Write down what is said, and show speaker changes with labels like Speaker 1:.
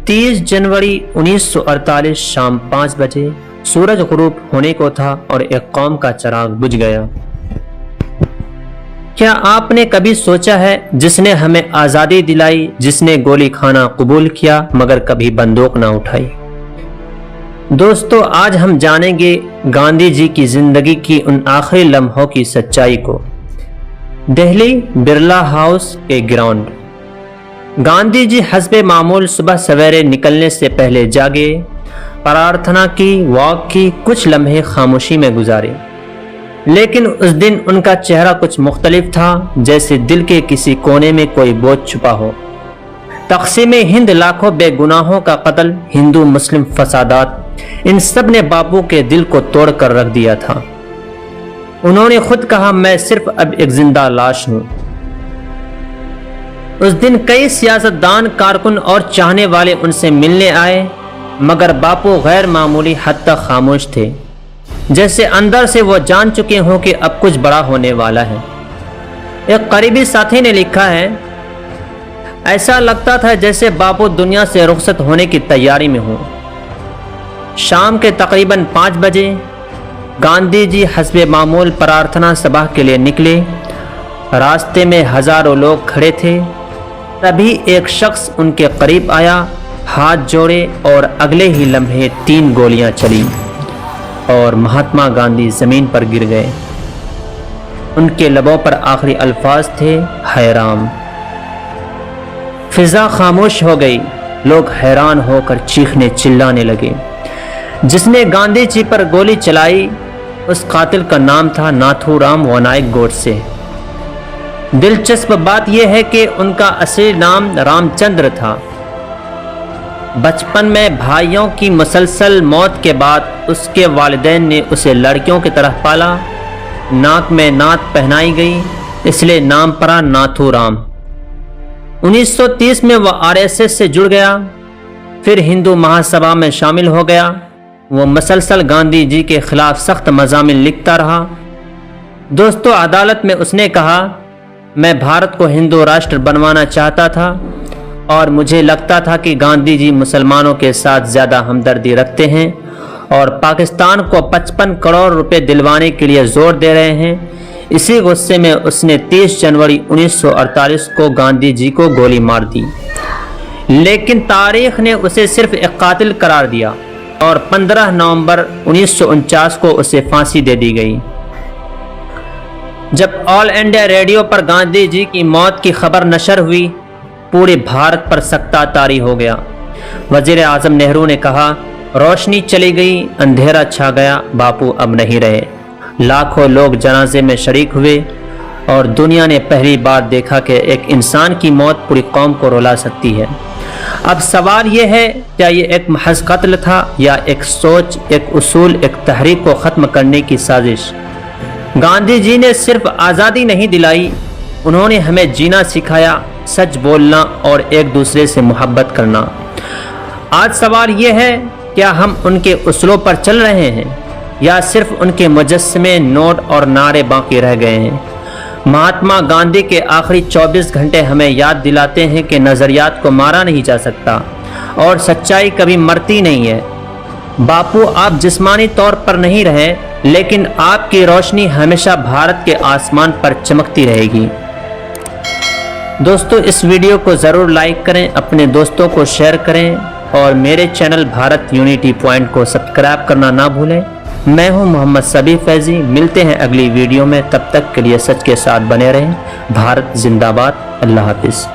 Speaker 1: 30 जनवरी 1948 शाम 5 बजे सूरज गुरूब होने को था और एक कौम का चिराग बुझ गया। क्या आपने कभी सोचा है जिसने हमें आज़ादी दिलाई, जिसने गोली खाना कबूल किया मगर कभी बंदूक ना उठाई। दोस्तों, आज हम जानेंगे गांधी जी की जिंदगी की उन आखिरी लम्हों की सच्चाई को। दिल्ली बिरला हाउस के ग्राउंड। गांधी जी हस्बे मामूल सुबह सवेरे निकलने से पहले जागे, प्रार्थना की, वॉक की, कुछ लम्हे खामोशी में गुजारे। लेकिन उस दिन उनका चेहरा कुछ मुख्तलिफ था, जैसे दिल के किसी कोने में कोई बोझ छुपा हो। तक़सीम हिंद, लाखों बेगुनाहों का कत्ल, हिंदू मुस्लिम फसादात, इन सब ने बापू के दिल को तोड़ कर रख दिया था। उन्होंने खुद कहा, मैं सिर्फ अब एक जिंदा लाश हूं। उस दिन कई सियासतदान, कारकुन और चाहने वाले उनसे मिलने आए, मगर बापू गैर मामूली हद तक खामोश थे, जैसे अंदर से वो जान चुके हों कि अब कुछ बड़ा होने वाला है। एक करीबी साथी ने लिखा है, ऐसा लगता था जैसे बापू दुनिया से रुखसत होने की तैयारी में हों। शाम के तकरीबन 5 बजे गांधी जी हस्बे मामूल प्रार्थना सभा के लिए निकले। रास्ते में हजारों लोग खड़े थे। तभी एक शख्स उनके करीब आया, हाथ जोड़े और अगले ही लम्हे 3 गोलियां चली और महात्मा गांधी जमीन पर गिर गए। उनके लबों पर आखिरी अल्फाज थे, हाय राम। फिजा खामोश हो गई। लोग हैरान होकर चीखने चिल्लाने लगे। जिसने गांधी जी पर गोली चलाई, उस कातिल का नाम था नाथूराम विनायक गोडसे। दिलचस्प बात यह है कि उनका असली नाम रामचंद्र था। बचपन में भाइयों की मुसलसल मौत के बाद उसके वालिदैन ने उसे लड़कियों की तरह पाला। नाक में नात पहनाई गई, इसलिए नाम पड़ा नाथूराम। 1930 में वह आरएसएस से जुड़ गया, फिर हिंदू महासभा में शामिल हो गया। वो मुसलसल गांधी जी के खिलाफ सख्त मज़ामिन लिखता रहा। दोस्तों, अदालत में उसने कहा, मैं भारत को हिंदू राष्ट्र बनवाना चाहता था और मुझे लगता था कि गांधी जी मुसलमानों के साथ ज़्यादा हमदर्दी रखते हैं और पाकिस्तान को 55 करोड़ रुपए दिलवाने के लिए जोर दे रहे हैं। इसी गुस्से में उसने 30 जनवरी 1948 को गांधी जी को गोली मार दी। लेकिन तारीख ने उसे सिर्फ एक कातिल करार दिया और 15 नवंबर 1949 को उसे फांसी दे दी गई। जब ऑल इंडिया रेडियो पर गांधी जी की मौत की खबर नशर हुई, पूरे भारत पर सख्ता तारी हो गया। वजीर आजम नेहरू ने कहा, रोशनी चली गई, अंधेरा छा गया, बापू अब नहीं रहे। लाखों लोग जनाजे में शरीक हुए और दुनिया ने पहली बार देखा कि एक इंसान की मौत पूरी कौम को रुला सकती है। अब सवाल यह है, क्या ये एक महज कत्ल था या एक सोच, एक उसूल, एक तहरीक को ख़त्म करने की साजिश? गांधी जी ने सिर्फ आज़ादी नहीं दिलाई, उन्होंने हमें जीना सिखाया, सच बोलना और एक दूसरे से मोहब्बत करना। आज सवाल यह है, क्या हम उनके उसूलों पर चल रहे हैं या सिर्फ उनके मुजस्समे, नोट और नारे बाकी रह गए हैं? महात्मा गांधी के आखिरी 24 घंटे हमें याद दिलाते हैं कि नज़रियात को मारा नहीं जा सकता और सच्चाई कभी मरती नहीं है। बापू, आप जिस्मानी तौर पर नहीं रहे, लेकिन आपकी रोशनी हमेशा भारत के आसमान पर चमकती रहेगी। दोस्तों, इस वीडियो को ज़रूर लाइक करें, अपने दोस्तों को शेयर करें और मेरे चैनल भारत यूनिटी पॉइंट को सब्सक्राइब करना ना भूलें। मैं हूं मोहम्मद सबी फैजी। मिलते हैं अगली वीडियो में, तब तक के लिए सच के साथ बने रहें। भारत जिंदाबाद। अल्लाह हाफिज़।